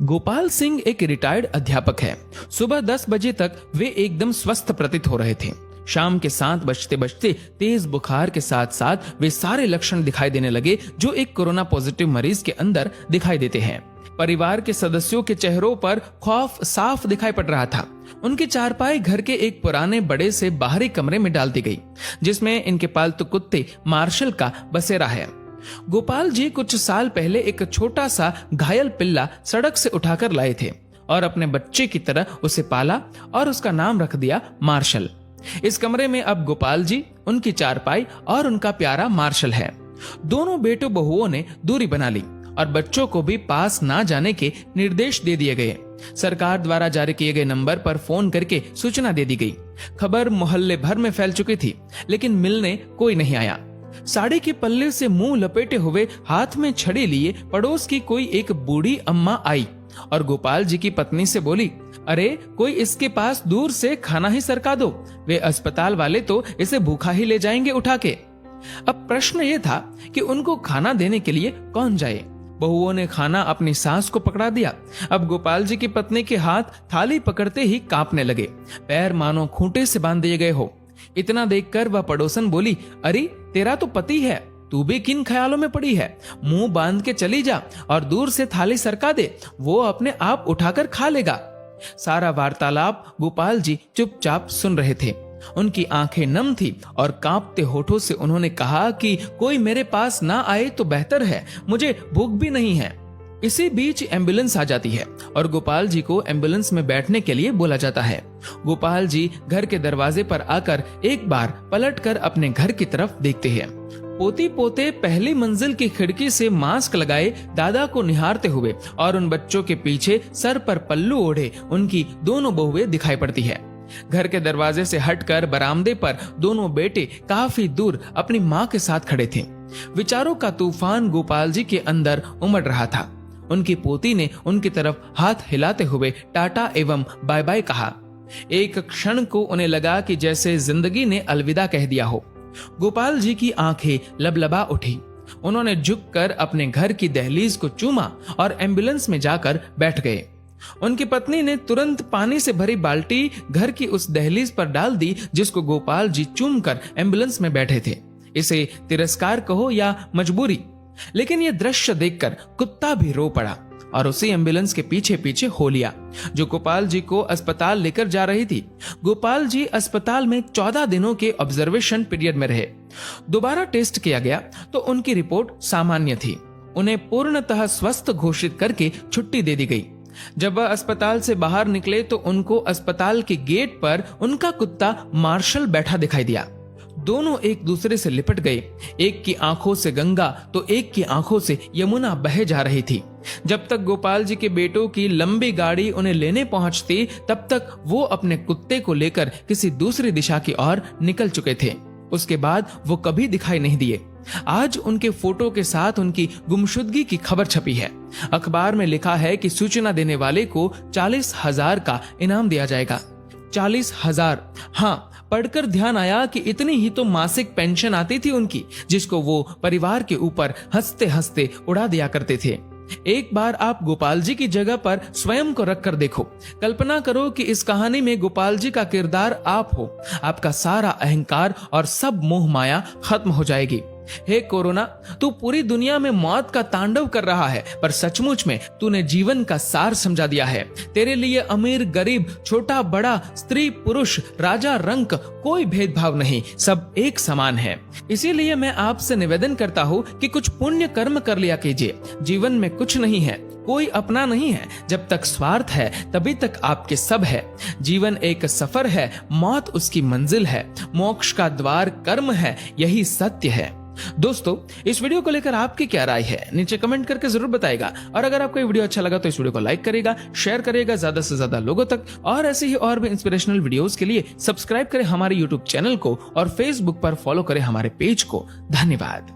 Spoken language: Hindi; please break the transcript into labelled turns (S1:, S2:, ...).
S1: गोपाल सिंह एक रिटायर्ड अध्यापक है। सुबह 10 बजे तक वे एकदम स्वस्थ प्रतीत हो रहे थे। शाम के 7 बजते बजते तेज बुखार के साथ साथ वे सारे लक्षण दिखाई देने लगे जो एक कोरोना पॉजिटिव मरीज के अंदर दिखाई देते हैं। परिवार के सदस्यों के चेहरों पर खौफ साफ दिखाई पड़ रहा था। उनकी चारपाई घर के एक पुराने बड़े से बाहरी कमरे में डाल दी गई, जिसमें इनके पालतू कुत्ते मार्शल का बसेरा है। गोपाल जी कुछ साल पहले एक छोटा सा घायल पिल्ला सड़क से उठाकर लाए थे और अपने बच्चे की तरह उसे पाला और उसका नाम रख दिया मार्शल। इस कमरे में अब गोपाल जी, उनकी चारपाई और उनका प्यारा मार्शल है। दोनों बेटों बहुओं ने दूरी बना ली और बच्चों को भी पास ना जाने के निर्देश दे दिए गए। सरकार द्वारा जारी किए गए नंबर पर फोन करके सूचना दे दी गई। खबर मोहल्ले भर में फैल चुकी थी, लेकिन मिलने कोई नहीं आया। साड़ी के पल्ले से मुंह लपेटे हुए, हाथ में छड़ी लिए पड़ोस की कोई एक बूढ़ी अम्मा आई और गोपाल जी की पत्नी से बोली, अरे कोई इसके पास दूर से खाना ही सरका दो, वे अस्पताल वाले तो इसे भूखा ही ले जाएंगे उठा के। अब प्रश्न ये था कि उनको खाना देने के लिए कौन जाए। बहुओं ने खाना अपनी सास को पकड़ा दिया। अब गोपाल जी की पत्नी के हाथ थाली पकड़ते ही कांपने लगे, पैर मानो खूंटे से बांध दिए गए हो। इतना देखकर वह पड़ोसन बोली, अरे तेरा तो पति है, तू भी किन ख्यालों में पड़ी है? मुंह बांध के चली जा और दूर से थाली सरका दे, वो अपने आप उठाकर खा लेगा। सारा वार्तालाप गोपाल जी चुपचाप सुन रहे थे। उनकी आंखें नम थी और कांपते होठों से उन्होंने कहा कि कोई मेरे पास ना आए तो बेहतर है, मुझे भूख भी नहीं है। इसी बीच एम्बुलेंस आ जाती है और गोपाल जी को एम्बुलेंस में बैठने के लिए बोला जाता है। गोपाल जी घर के दरवाजे पर आकर एक बार पलटकर अपने घर की तरफ देखते हैं। पोती पोते पहली मंजिल की खिड़की से मास्क लगाए दादा को निहारते हुए और उन बच्चों के पीछे सर पर पल्लू ओढ़े उनकी दोनों बहुएं दिखाई पड़ती है। घर के दरवाजे से हटकर बरामदे पर दोनों बेटे काफी दूर अपनी माँ के साथ खड़े थे। विचारों का तूफान गोपाल जी के अंदर उमड़ रहा था। उनकी पोती ने उनकी तरफ हाथ हिलाते हुए टाटा एवं बाय बाय कहा। एक क्षण को उन्हें लगा कि जैसे जिंदगी ने अलविदा कह दिया हो। गोपाल जी की आंखें लबलबा उठी। उन्होंने झुककर अपने घर की दहलीज को चूमा और एम्बुलेंस में जाकर बैठ गए। उनकी पत्नी ने तुरंत पानी से भरी बाल्टी घर की उस दहलीज पर डाल दी जिसको गोपाल जी चूमकर एम्बुलेंस में बैठे थे। इसे तिरस्कार कहो या मजबूरी, लेकिन यह दृश्य देखकर कुत्ता भी रो पड़ा और उसी एम्बुलेंस के पीछे पीछे हो लिया जो गोपाल जी को अस्पताल लेकर जा रही थी। गोपाल जी अस्पताल में 14 दिनों के ऑब्जर्वेशन पीरियड में रहे। दोबारा टेस्ट किया गया तो उनकी रिपोर्ट सामान्य थी। उन्हें पूर्णतः स्वस्थ घोषित करके छुट्टी दे दी गई। जब वह अस्पताल से बाहर निकले तो उनको अस्पताल के गेट पर उनका कुत्ता मार्शल बैठा दिखाई दिया। दोनों एक दूसरे से लिपट गए। एक की आंखों से गंगा तो एक की आंखों से यमुना बहे जा रही थी। जब तक गोपाल जी के बेटों की लंबी गाड़ी उन्हें लेने पहुंचती, तब तक वो अपने कुत्ते को लेकर किसी दूसरी दिशा की ओर निकल चुके थे। उसके बाद वो कभी दिखाई नहीं दिए। आज उनके फोटो के साथ उनकी गुमशुदगी की खबर छपी है। अखबार में लिखा है कि सूचना देने वाले को 40,000 का इनाम दिया जाएगा। 40,000। हाँ, पढ़कर ध्यान आया कि इतनी ही तो मासिक पेंशन आती थी उनकी, जिसको वो परिवार के ऊपर हंसते हंसते उड़ा दिया करते थे। एक बार आप गोपाल जी की जगह पर स्वयं को रखकर देखो। कल्पना करो कि इस कहानी में गोपाल जी का किरदार आप हो। आपका सारा अहंकार और सब मोह माया खत्म हो जाएगी। हे कोरोना, तू पूरी दुनिया में मौत का तांडव कर रहा है, पर सचमुच में तूने जीवन का सार समझा दिया है। तेरे लिए अमीर गरीब, छोटा बड़ा, स्त्री पुरुष, राजा रंक, कोई भेदभाव नहीं, सब एक समान है। इसीलिए मैं आपसे निवेदन करता हूँ कि कुछ पुण्य कर्म कर लिया कीजिए। जीवन में कुछ नहीं है, कोई अपना नहीं है। जब तक स्वार्थ है तभी तक आपके सब है। जीवन एक सफर है, मौत उसकी मंजिल है। मोक्ष का द्वार कर्म है, यही सत्य है। दोस्तों, इस वीडियो को लेकर आपकी क्या राय है नीचे कमेंट करके जरूर बताएगा। और अगर आपको ये वीडियो अच्छा लगा तो इस वीडियो को लाइक करेगा, शेयर करेगा ज्यादा से ज्यादा लोगों तक। और ऐसे ही और भी इंस्पिरेशनल वीडियोस के लिए सब्सक्राइब करें हमारे यूट्यूब चैनल को और फेसबुक पर फॉलो करें हमारे पेज को। धन्यवाद।